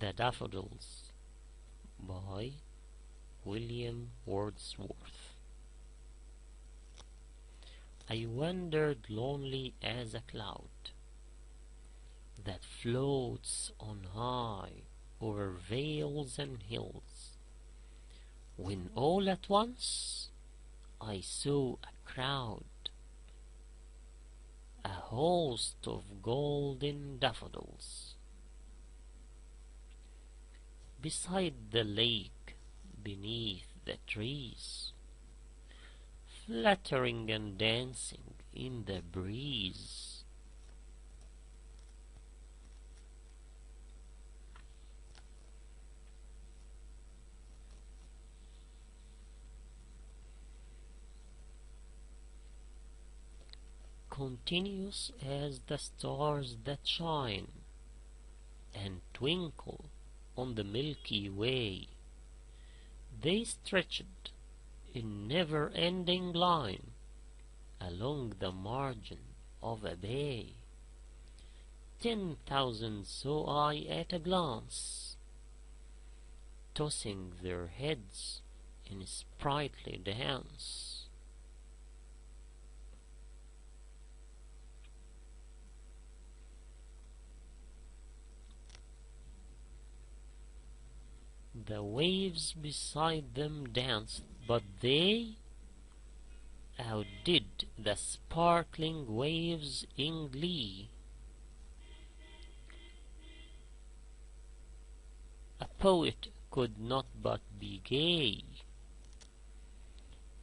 The Daffodils by William Wordsworth. I wandered lonely as a cloud that floats on high over vales and hills, when all at once I saw a crowd, a host of golden daffodils. Beside the lake, beneath the trees, fluttering and dancing in the breeze. Continuous as the stars that shine and twinkle on the Milky Way, they stretched in never-ending line along the margin of a bay. 10,000 saw I at a glance, tossing their heads in sprightly dance. The waves beside them danced, but they outdid the sparkling waves in glee. A poet could not but be gay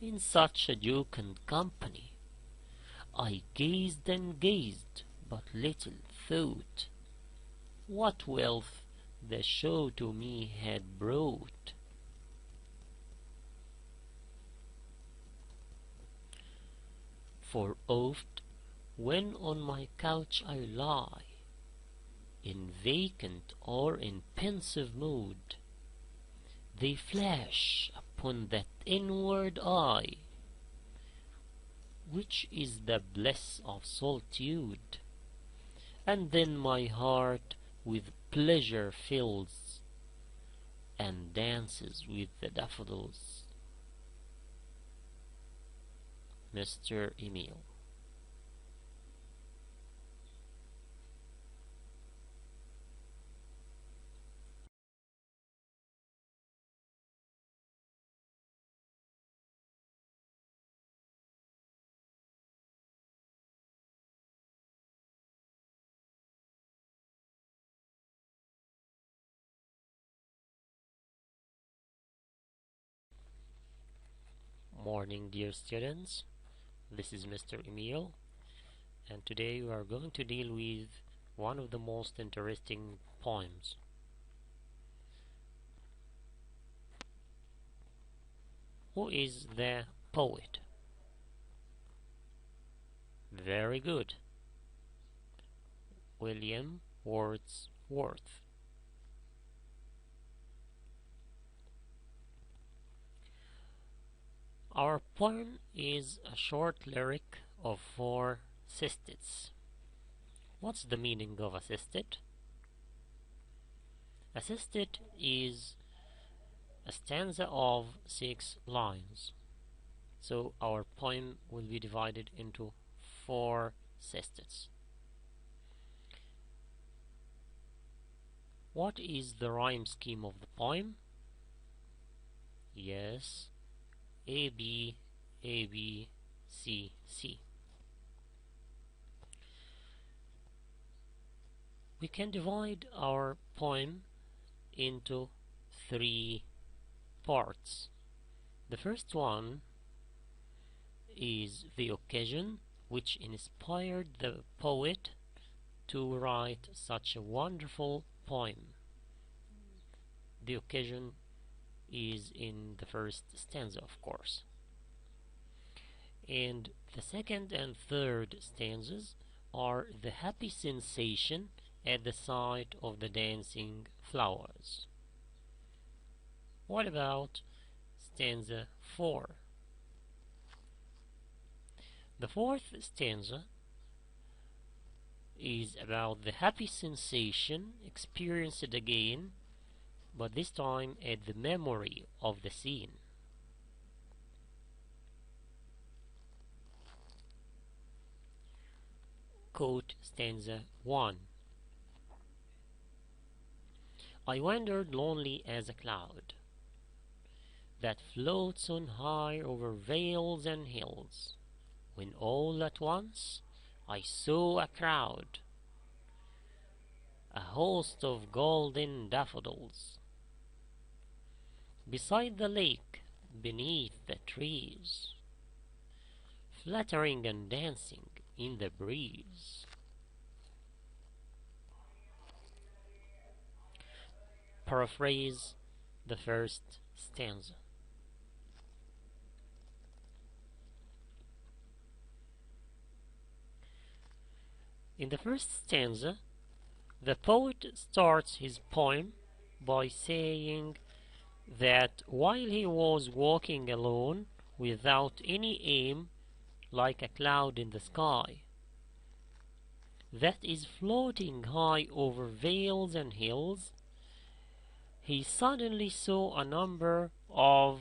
in such a jocund company. I gazed and gazed, but little thought what wealth the show to me had brought. For oft, when on my couch I lie, in vacant or in pensive mood, they flash upon that inward eye, which is the bliss of solitude, and then my heart with pleasure fills and dances with the daffodils. Mr. Emil. Morning, dear students. This is Mr. Emil, and today we are going to deal with one of the most interesting poems. Who is the poet? Very good. William Wordsworth. Our poem is a short lyric of 4 sistits. What's the meaning of a sistit? A sistit is a stanza of 6 lines. So our poem will be divided into 4 sistits. What is the rhyme scheme of the poem? Yes, A, B, A, B, C, C. We can divide our poem into 3 parts. The first one is the occasion which inspired the poet to write such a wonderful poem. The occasion is in the first stanza, of course. And the second and third stanzas are the happy sensation at the sight of the dancing flowers. What about stanza 4? The fourth stanza is about the happy sensation experienced again but this time at the memory of the scene. Quote stanza 1. I wandered lonely as a cloud that floats on high over vales and hills, when all at once I saw a crowd, a host of golden daffodils, beside the lake, beneath the trees, fluttering and dancing in the breeze. Paraphrase the first stanza. In the first stanza, the poet starts his poem by saying that while he was walking alone without any aim, like a cloud in the sky that is floating high over vales and hills, he suddenly saw a number of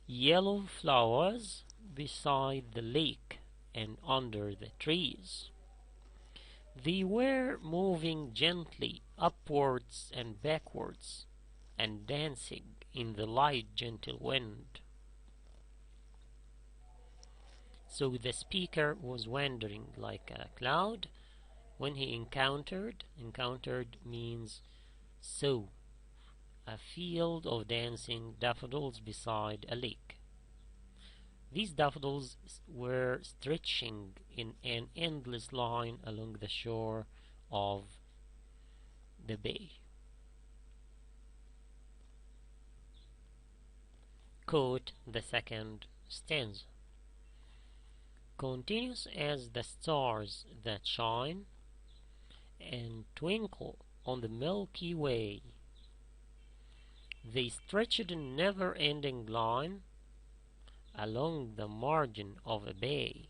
yellow flowers beside the lake and under the trees. They were moving gently upwards and backwards and dancing in the light gentle wind. So the speaker was wandering like a cloud when he encountered means saw a field of dancing daffodils beside a lake. These daffodils were stretching in an endless line along the shore of the bay. Quote the second stanza. Continuous as the stars that shine and twinkle on the Milky Way, they stretched in never-ending line along the margin of a bay.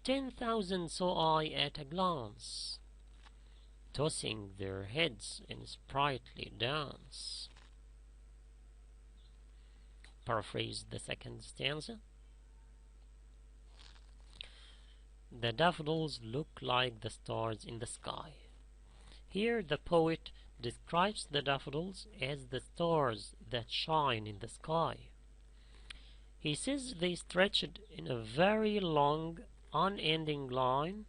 10,000 saw I at a glance, tossing their heads in sprightly dance. Paraphrase the second stanza. The daffodils look like the stars in the sky. Here the poet describes the daffodils as the stars that shine in the sky. He says they stretched in a very long, unending line,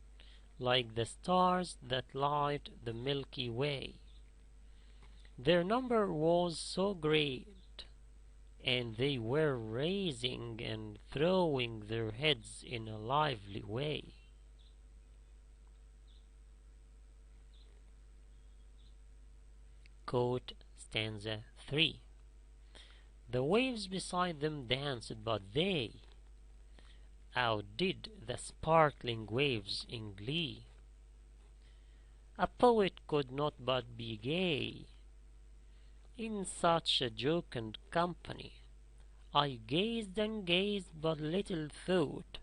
like the stars that light the Milky Way. Their number was so great, and they were raising and throwing their heads in a lively way. Quote stanza 3. The waves beside them danced, but they outdid the sparkling waves in glee. A poet could not but be gay in such a jocund company. I gazed and gazed, but little thought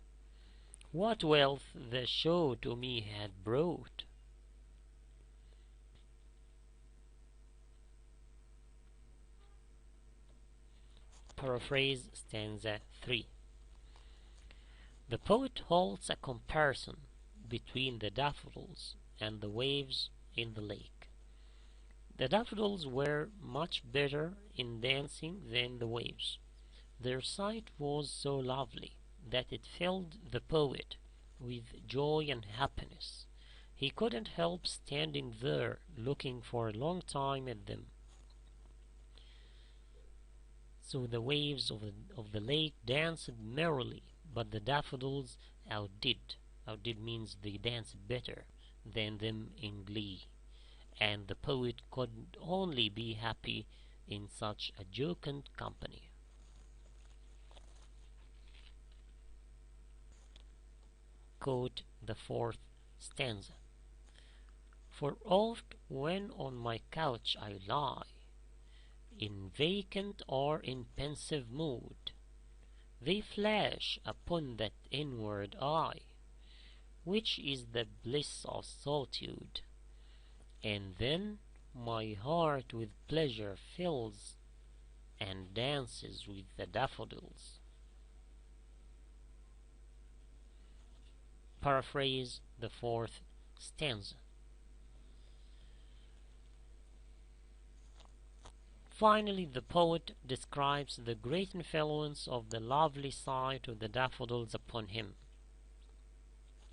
what wealth the show to me had brought. Paraphrase stanza 3. The poet holds a comparison between the daffodils and the waves in the lake. The daffodils were much better in dancing than the waves. Their sight was so lovely that it filled the poet with joy and happiness. He couldn't help standing there looking for a long time at them. So the waves of the lake danced merrily, but the daffodils outdid. Outdid means they danced better than them in glee, and the poet could only be happy in such a jocund company. Quote the fourth stanza. For oft when on my couch I lie, in vacant or in pensive mood, they flash upon that inward eye, which is the bliss of solitude, and then My heart with pleasure fills and dances with the daffodils. Paraphrase the fourth stanza. Finally, the poet describes the great influence of the lovely sight of the daffodils upon him.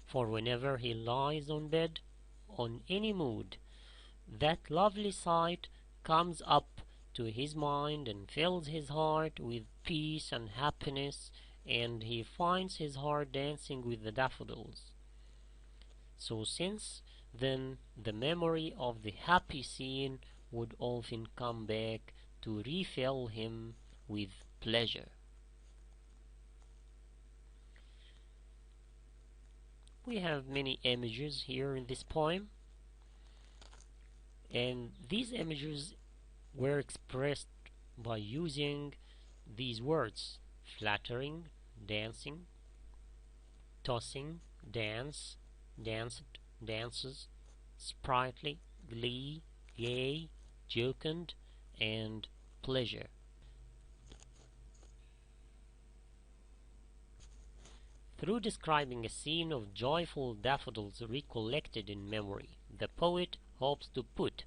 For whenever he lies on bed, on any mood, that lovely sight comes up to his mind and fills his heart with peace and happiness, and he finds his heart dancing with the daffodils. So since then the memory of the happy scene would often come back to refill him with pleasure. We have many images here in this poem, and these images were expressed by using these words: flattering, dancing, tossing, dance, danced, dances, sprightly, glee, gay, jocund, and pleasure. Through describing a scene of joyful daffodils recollected in memory, the poet hopes to put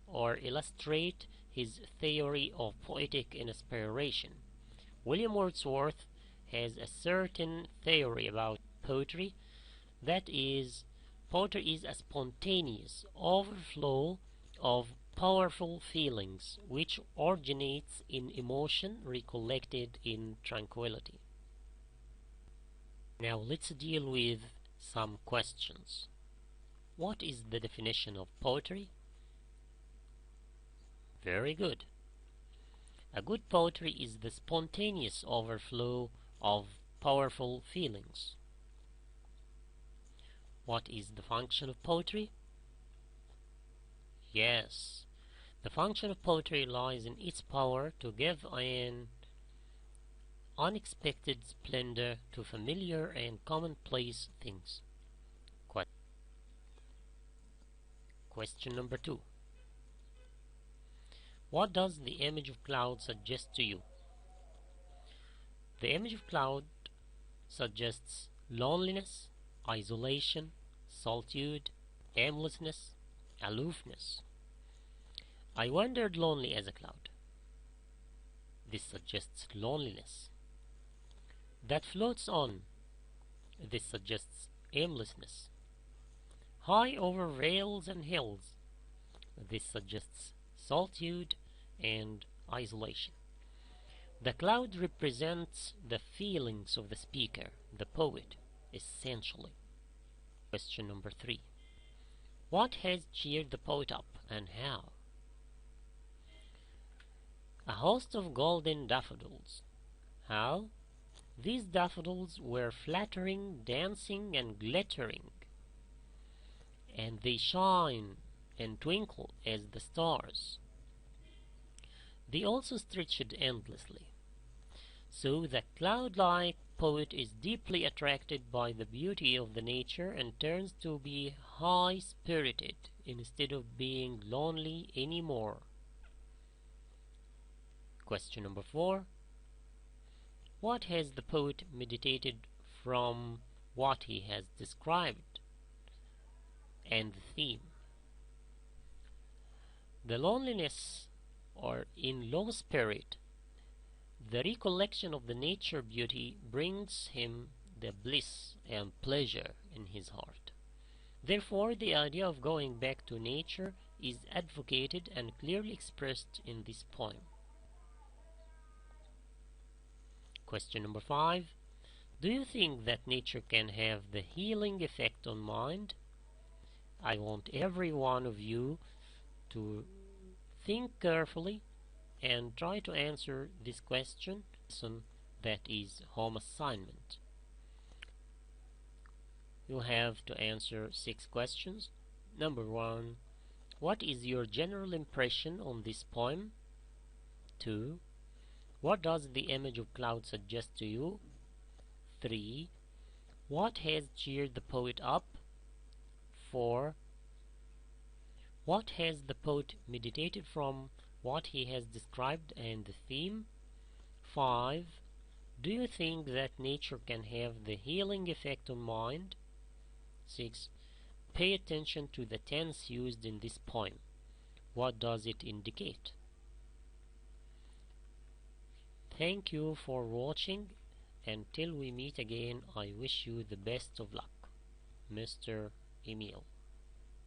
or illustrate his theory of poetic inspiration. William Wordsworth has a certain theory about poetry, that is, poetry is a spontaneous overflow of powerful feelings which originates in emotion recollected in tranquility. Now let's deal with some questions. What is the definition of poetry? Very good. A good poetry is the spontaneous overflow of powerful feelings. What is the function of poetry? Yes, the function of poetry lies in its power to give an unexpected splendor to familiar and commonplace things. Question number 2. What does the image of cloud suggest to you? The image of cloud suggests loneliness, isolation, solitude, aimlessness, aloofness. I wandered lonely as a cloud. This suggests loneliness. That floats on. This suggests aimlessness. High over vales and hills. This suggests solitude and isolation. The cloud represents the feelings of the speaker, the poet, essentially. Question number 3. What has cheered the poet up, and how? A host of golden daffodils. How? These daffodils were flattering, dancing, and glittering, and they shine and twinkle as the stars. They also stretched endlessly. So the cloud-like poet is deeply attracted by the beauty of the nature and turns to be high-spirited instead of being lonely anymore. Question number 4. What has the poet meditated from what he has described? And the theme. The loneliness or in low spirit, the recollection of the nature beauty brings him the bliss and pleasure in his heart. Therefore, the idea of going back to nature is advocated and clearly expressed in this poem. Question number 5. Do you think that nature can have the healing effect on mind? I want every one of you to think carefully and try to answer this question. That is home assignment. You have to answer 6 questions. Number 1. What is your general impression on this poem? 2. What does the image of cloud suggest to you? 3. What has cheered the poet up? 4. What has the poet meditated from what he has described and the theme? 5. Do you think that nature can have the healing effect on mind? 6. Pay attention to the tense used in this poem. What does it indicate? Thank you for watching. Until we meet again, I wish you the best of luck. Mr. Emil.